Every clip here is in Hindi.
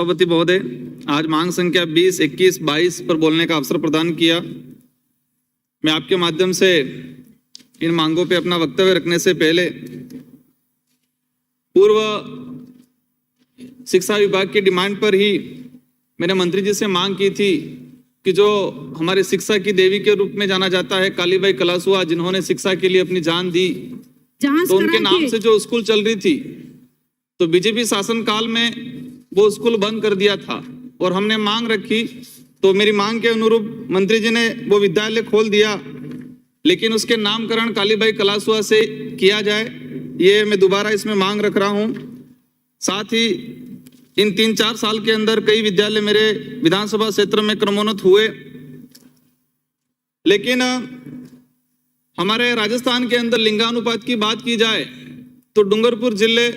सभापति महोदय, आज मांग संख्या 20, 21, 22 पर बोलने का अवसर प्रदान किया। मैं आपके माध्यम से इन मांगों पे अपना वक्तव्य रखने से पहले पूर्व शिक्षा विभाग की डिमांड पर ही मैंने मंत्री जी से मांग की थी कि जो हमारे शिक्षा की देवी के रूप में जाना जाता है कालीबाई कलासुआ, जिन्होंने शिक्षा के लिए अपनी जान दी, तो उनके नाम से जो स्कूल चल रही थी, तो बीजेपी शासन काल में वो स्कूल बंद कर दिया था और हमने मांग रखी। तो मेरी मांग के अनुरूप मंत्री जी ने वो विद्यालय खोल दिया, लेकिन उसके नामकरण कालीबाई कलासुआ से किया जाए, ये मैं दोबारा इसमें मांग रख रहा हूं। साथ ही इन 3-4 साल के अंदर कई विद्यालय मेरे विधानसभा क्षेत्र में क्रमोन्नत हुए, लेकिन हमारे राजस्थान के अंदर लिंगानुपात की बात की जाए तो डूंगरपुर जिले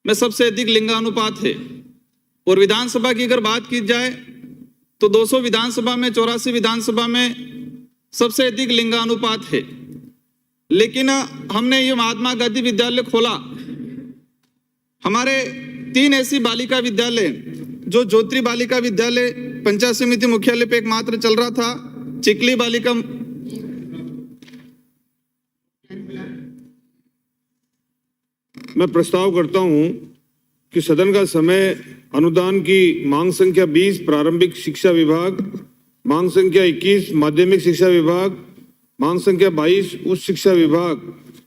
में सबसे अधिक लिंगानुपात है। और विधानसभा की अगर बात की जाए तो 200 विधानसभा में 84 विधानसभा में सबसे अधिक लिंगानुपात है। लेकिन हमने ये महात्मा गांधी विद्यालय खोला। हमारे 3 ऐसी बालिका विद्यालय, जो ज्योति बालिका विद्यालय पंचायत समिति मुख्यालय पे एकमात्र चल रहा था, चिकली बालिका, मैं प्रस्ताव करता हूं कि सदन का समय अनुदान की मांग संख्या 20 प्रारंभिक शिक्षा विभाग, मांग संख्या 21 माध्यमिक शिक्षा विभाग, मांग संख्या 22 उच्च शिक्षा विभाग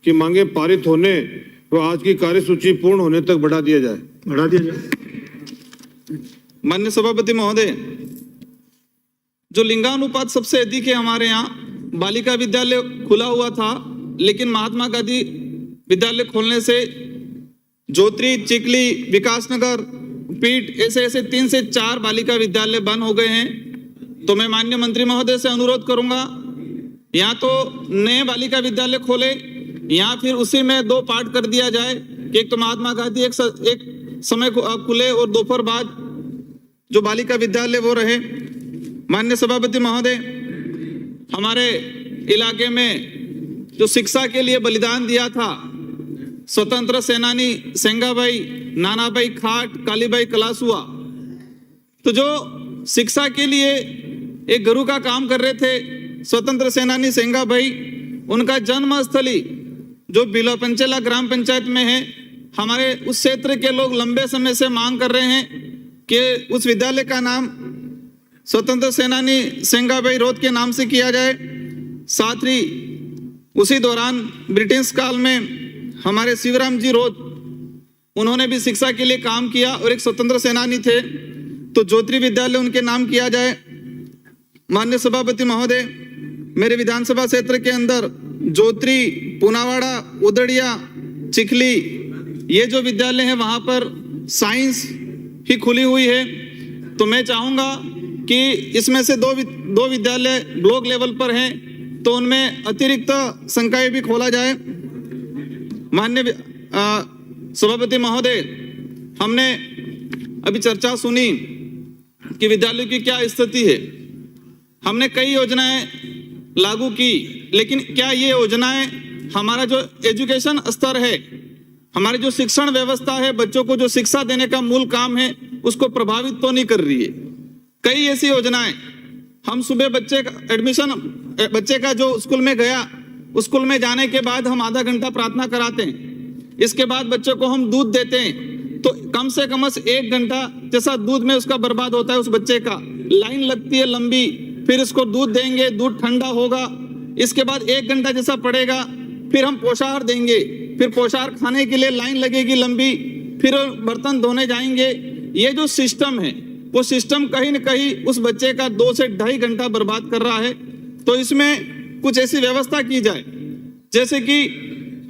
की मांगे पारित होने व आज की कार्यसूची पूर्ण होने तक बढ़ा दिया जाए। माननीय सभापति महोदय, जो लिंगानुपात सबसे अधिक है हमारे यहाँ, बालिका विद्यालय खुला हुआ था, लेकिन महात्मा गांधी विद्यालय खोलने से ज्योति, चिकली, विकासनगर, पीठ, ऐसे 3 से 4 बालिका विद्यालय बंद हो गए हैं। तो मैं माननीय मंत्री महोदय से अनुरोध करूंगा, या तो नए बालिका विद्यालय खोले या फिर उसी में 2 पार्ट कर दिया जाए कि एक तो महात्मा गांधी एक समय खुले और दोपहर बाद जो बालिका विद्यालय वो रहे। माननीय सभापति महोदय, हमारे इलाके में जो शिक्षा के लिए बलिदान दिया था स्वतंत्र सेनानी सेंगाबाई, नानाबाई खाट, कालीबाई कलासुआ, तो जो शिक्षा के लिए एक गुरु का काम कर रहे थे स्वतंत्र सेनानी सेंगाबाई, उनका जन्म स्थली जो बिला पंचेला ग्राम पंचायत में है, हमारे उस क्षेत्र के लोग लंबे समय से मांग कर रहे हैं कि उस विद्यालय का नाम स्वतंत्र सेनानी सेंगाबाई रोड के नाम से किया जाए। साथ ही उसी दौरान ब्रिटिश काल में हमारे शिवराम जी रोड, उन्होंने भी शिक्षा के लिए काम किया और एक स्वतंत्र सेनानी थे, तो ज्योति विद्यालय उनके नाम किया जाए। माननीय सभापति महोदय, मेरे विधानसभा क्षेत्र के अंदर ज्योति, पुनावाड़ा, उदड़िया, चिखली, ये जो विद्यालय है वहां पर साइंस ही खुली हुई है। तो मैं चाहूंगा कि इसमें से दो विद्यालय ब्लॉक लेवल पर हैं, तो उनमें अतिरिक्त संकाय भी खोला जाए। माननीय सभापति महोदय, हमने अभी चर्चा सुनी कि विद्यालयों की क्या स्थिति है। हमने कई योजनाएं लागू की, लेकिन क्या ये योजनाएं हमारा जो एजुकेशन स्तर है, हमारी जो शिक्षण व्यवस्था है, बच्चों को जो शिक्षा देने का मूल काम है, उसको प्रभावित तो नहीं कर रही है। कई ऐसी योजनाएं, हम सुबह बच्चे का जो स्कूल में गया, उस स्कूल में जाने के बाद हम आधा घंटा प्रार्थना कराते हैं, इसके बाद बच्चों को हम दूध देते हैं, तो कम से कम 1 घंटा जैसा दूध में उसका बर्बाद होता है उस बच्चे का। लाइन लगती है लंबी, फिर इसको दूध देंगे, दूध ठंडा होगा, इसके बाद 1 घंटा जैसा पड़ेगा, फिर हम पोषाहार देंगे, फिर पोषाहार खाने के लिए लाइन लगेगी लंबी, फिर बर्तन धोने जाएंगे। ये जो सिस्टम है, वो सिस्टम कहीं न कहीं उस बच्चे का 2 से 2.5 घंटा बर्बाद कर रहा है। तो इसमें कुछ ऐसी व्यवस्था की जाए, जैसे कि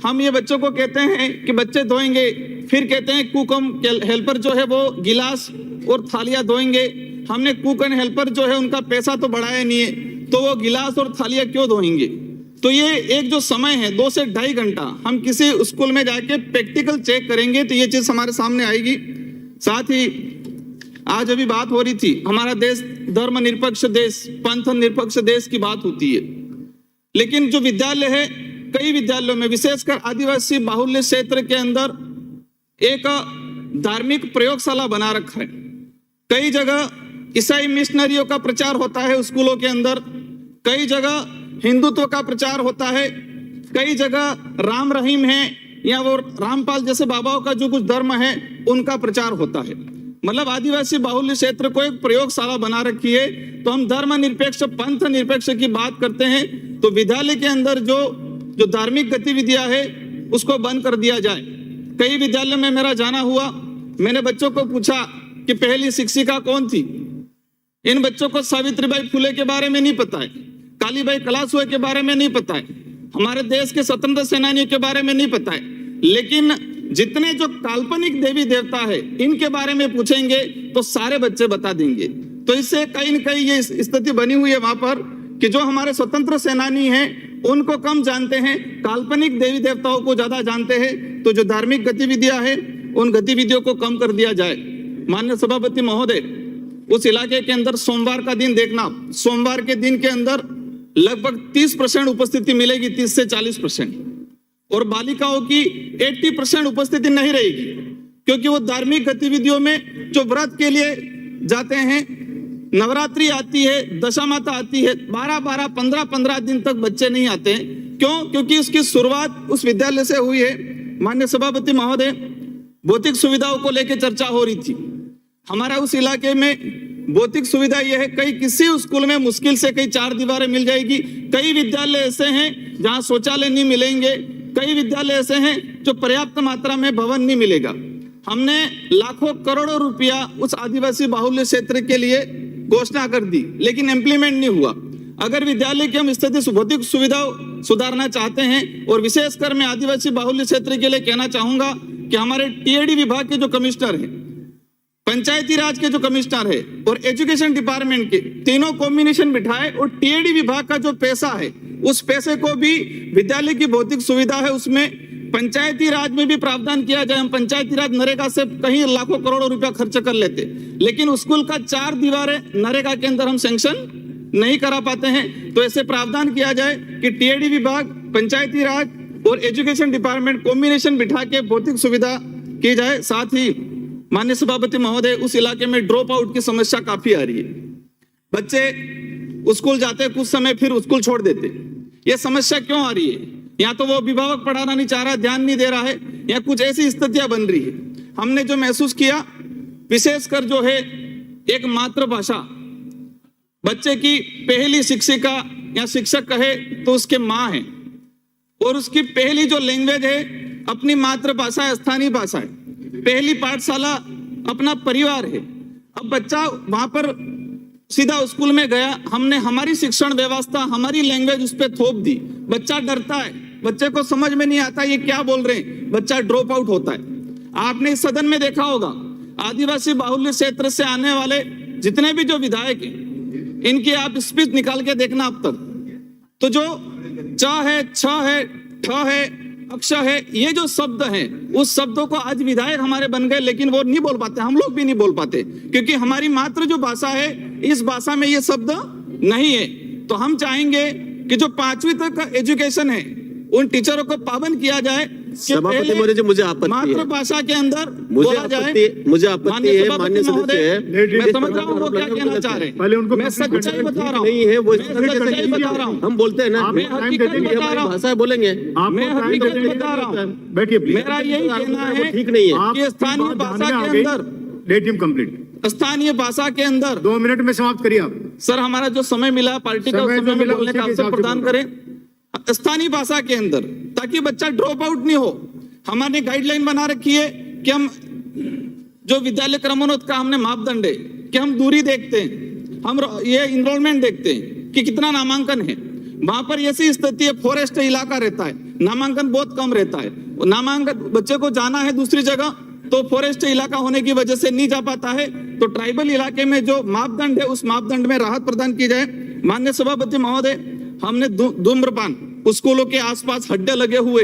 हम ये बच्चों को कहते हैं कि बच्चे धोएंगे, फिर कहते हैं कुक हेल्पर जो है वो गिलास और थालियां धोएंगे। हमने कुक एंड हेल्पर जो है उनका पैसा तो बढ़ाया नहीं है, तो वो गिलास और थालियां क्यों धोएंगे। तो ये एक जो समय है 2 से 2.5 घंटा, हम किसी स्कूल में जाके प्रैक्टिकल चेक करेंगे तो ये चीज हमारे सामने आएगी। साथ ही आज अभी बात हो रही थी, हमारा देश धर्म निरपेक्ष देश, पंथ निरपेक्ष देश की बात होती है, लेकिन जो विद्यालय है, कई विद्यालयों में विशेषकर आदिवासी बाहुल्य क्षेत्र के अंदर एक धार्मिक प्रयोगशाला बना रखा है। कई जगह ईसाई मिशनरियों का प्रचार होता है स्कूलों के अंदर, कई जगह हिंदुत्व का प्रचार होता है, कई जगह राम रहीम है या वो रामपाल जैसे बाबाओं का जो कुछ धर्म है उनका प्रचार होता है। मतलब आदिवासी बाहुल्य क्षेत्र को एक प्रयोगशाला बना रखी है। तो हम धर्म निरपेक्ष पंथ निरपेक्ष की बात करते हैं तो विद्यालय के अंदर जो धार्मिक गतिविधियां है उसको बंद कर दिया जाए। कई विद्यालय में मेरा जाना हुआ, मैंने बच्चों को पूछा कि पहली शिक्षिका कौन थी। इन बच्चों को सावित्रीबाई फुले के बारे में नहीं पता है, कालीबाई कलासुए के बारे में नहीं पता है, हमारे देश के स्वतंत्र सेनानियों के बारे में नहीं पता है। लेकिन जितने जो काल्पनिक देवी देवता है इनके बारे में पूछेंगे तो सारे बच्चे बता देंगे। तो इससे कहीं न कहीं ये स्थिति बनी हुई है वहां पर कि जो हमारे स्वतंत्र सेनानी हैं उनको कम जानते हैं, काल्पनिक देवी देवताओं को ज्यादा जानते हैं। तो जो धार्मिक गतिविधियां हैं उन गतिविधियों को कम कर दिया जाए। माननीय सभापति महोदय, उस इलाके के अंदर सोमवार का दिन देखना, सोमवार के दिन के अंदर लगभग 30% उपस्थिति मिलेगी, 30 से 40%, और बालिकाओं की 80% उपस्थिति नहीं रहेगी, क्योंकि वो धार्मिक गतिविधियों में जो व्रत के लिए जाते हैं, नवरात्रि आती है, दशा माता आती है, 12-12, 15-15 दिन तक बच्चे नहीं आते हैं। क्यों? क्योंकि उसकी शुरुआत उस विद्यालय से हुई है। माननीय सभापति महोदय, भौतिक सुविधाओं को लेकर चर्चा हो रही थी। हमारा उस इलाके में भौतिक सुविधा यह है, कई किसी स्कूल में मुश्किल से कई 4 दीवारें मिल जाएगी, कई विद्यालय ऐसे हैं जहां शौचालय नहीं मिलेंगे, कई विद्यालय ऐसे हैं जो पर्याप्त मात्रा में भवन नहीं मिलेगा। हमने लाखों करोड़ों रुपया उस आदिवासी बाहुल्य क्षेत्र के लिए घोषणा कर दी, लेकिन इम्प्लीमेंट नहीं हुआ। अगर विद्यालय की हम स्थिति भौतिक सुविधा सुधारना चाहते हैं, और विशेषकर मैं आदिवासी बाहुल्य क्षेत्र के लिए कहना चाहूंगा कि हमारे टीएडी विभाग के जो कमिश्नर हैं, पंचायती राज के जो कमिश्नर है और एजुकेशन डिपार्टमेंट के तीनों कॉम्बिनेशन बिठाए और टीएडी विभाग का जो पैसा है उस पैसे को भी विद्यालय की भौतिक सुविधा है उसमें पंचायती राज में भी प्रावधान किया जाए। हम पंचायती राज नरेगा से कहीं लाखों करोड़ों रुपया खर्च कर लेते, लेकिन स्कूल का 4 दीवारें नरेगा के अंदर हम सैंक्शन नहीं करा पाते हैं। तो ऐसे प्रावधान किया जाए कि टीएडी विभाग, पंचायती राज और एजुकेशन डिपार्टमेंट कॉम्बिनेशन बिठा के भौतिक सुविधा की जाए। साथ ही माननीय सभापति महोदय, उस इलाके में ड्रॉप आउट की समस्या काफी आ रही है। बच्चे स्कूल जाते कुछ समय फिर स्कूल छोड़ देते। ये समस्या क्यों आ रही है? या तो वो अभिभावक पढ़ाना नहीं चाह रहा, ध्यान नहीं दे रहा है, या कुछ ऐसी स्थितियां बन रही है। हमने जो महसूस किया, विशेषकर जो है एक मातृभाषा, बच्चे की पहली शिक्षिका या शिक्षक कहे तो उसके माँ है, और उसकी पहली जो लैंग्वेज है अपनी मातृभाषा है, स्थानीय भाषा है, पहली पाठशाला अपना परिवार है। अब बच्चा वहां पर सीधा स्कूल में गया, हमने हमारी शिक्षण व्यवस्था, हमारी लैंग्वेज उस पर थोप दी, बच्चा डरता है, बच्चे को समझ में नहीं आता ये क्या बोल रहे हैं, बच्चा ड्रॉप आउट होता है। आपने इस सदन में देखा होगा, आदिवासी बाहुल्य क्षेत्र से आने वाले जितने भी जो विधायक हैं, इनकी आप स्पीच निकाल के देखना अब तक, तो जो च है, छ है, ठ है, अक्ष है, ये जो शब्द हैं, उस शब्दों को आज विधायक हमारे बन गए, लेकिन वो नहीं बोल पाते, हम लोग भी नहीं बोल पाते, क्योंकि हमारी मात्र जो भाषा है इस भाषा में ये शब्द नहीं है। तो हम चाहेंगे कि जो 5वीं तक का एजुकेशन है उन टीचरों को पाबंद किया जाए, सभापति महोदय, मुझे आपत्ति है, मातृभाषा के अंदर मुझे बोला जाए। मुझे आपत्ति है माननीय सदस्य, मैं समझ रहा हूँ वो क्या कहना चाह रहे हैं, मैं सच्चाई बता रहा हूँ, नहीं है वो सच्चाई बता रहा हूँ, हम बोलते हैं ना, मैं हकीकत बता रहा हूँ, भाषा बोलेंगे, मैं हकीकत बता रहा हूँ। बैठिए, मेरा यही कहना है ठीक नहीं है कि स्थानीय भाषा के अंदर, लेट हिम कंप्लीट, स्थानीय भाषा के अंदर 2 मिनट में समाप्त करिए आप। सर, हमारा जो समय मिला पार्टी का, समय समय मिला, बोलने का उसी के अवसर हिसाब से प्रदान बोलो। करें स्थानीय भाषा के अंदर, ताकि बच्चा ड्रॉप आउट नहीं हो। हमारे गाइडलाइन बना रखी है कि हम जो विद्यालय क्रमोन्नत का हमने मापदंड है कि हम दूरी देखते हैं, हम ये इनरोलमेंट देखते हैं कि कितना नामांकन है। वहां पर ऐसी स्थिति है, फॉरेस्ट इलाका रहता है, नामांकन बहुत कम रहता है, नामांकन बच्चे को जाना है दूसरी जगह तो फॉरेस्ट इलाका होने की वजह से नहीं जा पाता है। तो ट्राइबल इलाके में जो मापदंड है उस मापदंड में राहत प्रदान की जाए। माननीय सभापति महोदय, हमने धूम्रपान, स्कूलों के आसपास हड्डे लगे हुए,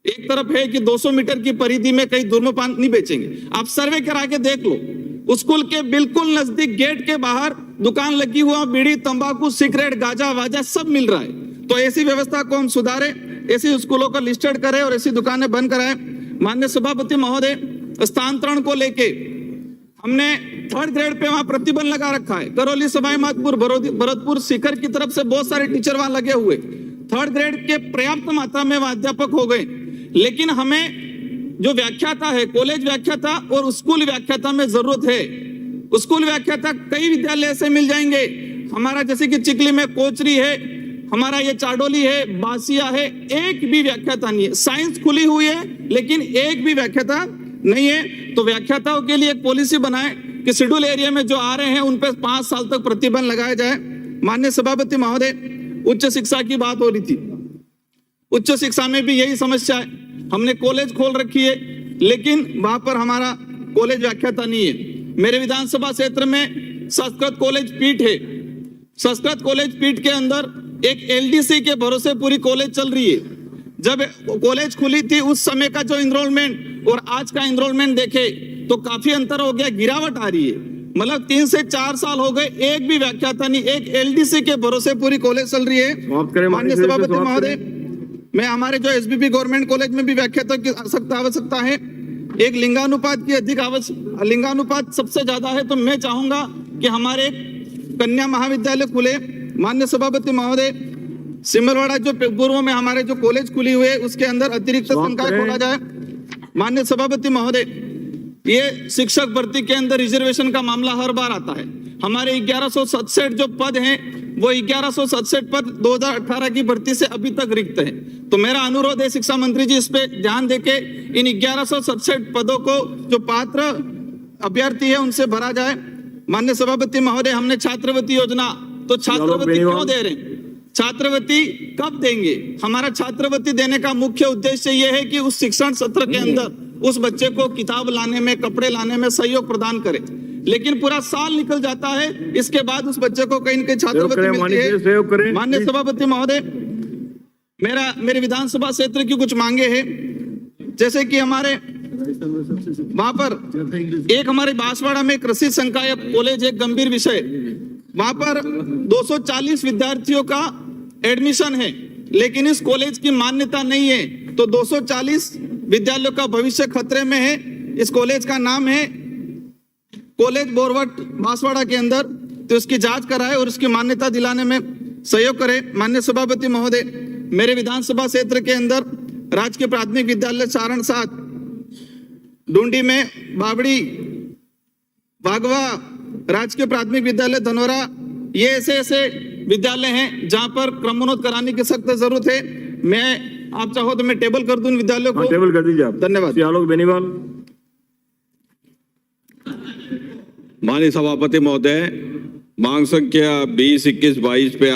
एक तरफ है कि 200 मीटर की परिधि में कहीं धूम्रपान नहीं बेचेंगे, आप सर्वे करा के देख लो, स्कूल के बिल्कुल नजदीक गेट के बाहर दुकान लगी हुआ, बीड़ी, तंबाकू, सिगरेट, गाजा वाजा सब मिल रहा है। तो ऐसी व्यवस्था को हम सुधारें, ऐसी स्कूलों को लिस्टेड करें और ऐसी दुकानें बंद कराएं। माननीय सभापति महोदय, स्थानांतरण को लेके हमने 3rd ग्रेड पे वहां प्रतिबंध लगा रखा है। करौली, सवाई माधोपुर, भरतपुर, सीकर की तरफ से बहुत सारे टीचर वहां लगे हुए, 3rd ग्रेड के पर्याप्त मात्रा में वहां अध्यापक हो गए। लेकिन हमें जो व्याख्याता है, कॉलेज व्याख्याता और स्कूल व्याख्याता में जरूरत है। स्कूल व्याख्याता कई विद्यालय ऐसे मिल जाएंगे हमारा, जैसे कि चिखली में कोचरी है, हमारा ये चाडोली है, बासिया है, एक भी व्याख्याता नहीं है। साइंस खुली हुई है लेकिन एक भी व्याख्याता नहीं है। तो व्याख्याताओं के लिए एक पॉलिसी बनाए कि शेड्यूल एरिया में जो आ रहे हैं उन पर 5 साल तक प्रतिबंध लगाया जाए। माननीय सभापति महोदय, उच्च शिक्षा की बात हो रही थी, उच्च शिक्षा में भी यही समस्या है। हमने कॉलेज खोल रखी है लेकिन वहां पर हमारा कॉलेज व्याख्याता नहीं है। मेरे विधानसभा क्षेत्र में संस्कृत कॉलेज पीठ है। संस्कृत कॉलेज पीठ के अंदर एक एलडीसी के भरोसे पूरी कॉलेज चल रही है। जब कॉलेज खुली थी उस समय का जो इनरोलमेंट और आज का इनरोलमेंट देखे तो काफी अंतर हो गया, गिरावट आ रही है। मतलब 3 से 4 साल हो गए, एक भी व्याख्याता नहीं, एक एलडीसी के भरोसे पूरी कॉलेज चल रही है। माननीय सभापति महोदय, मैं हमारे जो एसबीपी गवर्नमेंट कॉलेज में भी व्याख्याता की आवश्यकता है। एक लिंगानुपात की अधिक लिंगानुपात सबसे ज्यादा है, तो मैं चाहूंगा कि हमारे कन्या महाविद्यालय खुले। माननीय सभापति महोदय, सिमलवाड़ा जो पूर्व में हमारे जो कॉलेज खुली हुई है उसके अंदर अतिरिक्त संकाय खोला जाए। माननीय सभापति महोदय, ये शिक्षक भर्ती के अंदर रिजर्वेशन का मामला हर बार आता है। हमारे 1167 जो पद हैं वो 1167 पद 2018 की भर्ती से अभी तक रिक्त हैं। तो मेरा अनुरोध है शिक्षा मंत्री जी, इस पे ध्यान देके इन 1167 पदों को जो पात्र अभ्यर्थी है उनसे भरा जाए। माननीय सभापति महोदय, हमने छात्रवृत्ति योजना, तो छात्रवृत्ति क्यों दे रहे हैं, छात्रवृत्ति कब देंगे? हमारा छात्रवृत्ति देने का मुख्य उद्देश्य यह है कि उस शिक्षण सत्र के अंदर उस बच्चे को किताब लाने में, कपड़े लाने में सहयोग प्रदान करें। लेकिन पूरा साल निकल जाता है, इसके बाद उस बच्चे को कहीं न कहीं छात्रवृत्ति मिलती है। माननीय सभापति महोदय, मेरे विधानसभा क्षेत्र की कुछ मांगे हैं, जैसे कि हमारे वहां पर एक हमारे बांसवाड़ा में कृषि संकाय कॉलेज एक गंभीर विषय, वहां पर 240 विद्यार्थियों का एडमिशन है लेकिन इस कॉलेज की मान्यता नहीं है, तो 240 विद्यालयों का भविष्य खतरे में है। इस कॉलेज का नाम है कॉलेज बोरवट बांसवाड़ा के अंदर, तो इसकी जांच कराए और उसकी मान्यता दिलाने में सहयोग करे। माननीय सभापति महोदय, मेरे विधानसभा क्षेत्र के अंदर राजकीय प्राथमिक विद्यालय सारण 7, डूंडी में बावड़ी, भागवा, राजकीय प्राथमिक विद्यालय धनोरा, ये ऐसे विद्यालय हैं जहां पर क्रमोन्नत कराने की सख्त जरूरत है। मैं आप चाहो तो मैं टेबल कर दूं विद्यालयों को, टेबल कर दीजिए आप। धन्यवाद। आलोक बेनीवाल। माननीय सभापति महोदय, मांग संख्या 20, 21, 22 पे